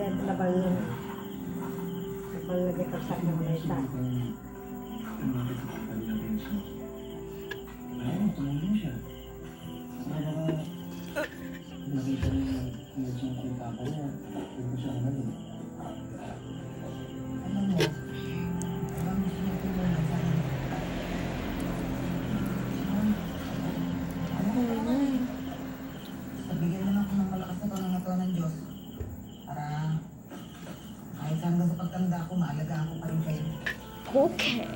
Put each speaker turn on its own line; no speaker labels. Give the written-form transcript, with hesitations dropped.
yan, labang yan. Labang nagkakasal ng mga isa.
Ayun, tumulong siya. Sana ba, nakita niya yung papa niya. Hindi siya ang galing. Alam mo, alam mo siya tulong na sana. Ano ko naman? Pabigyan mo ako ng malakas na panangatawan ng Diyos. Para kahit hanggang sa pagtanda ko, maalagaan ko pa rin kayo.
Okay.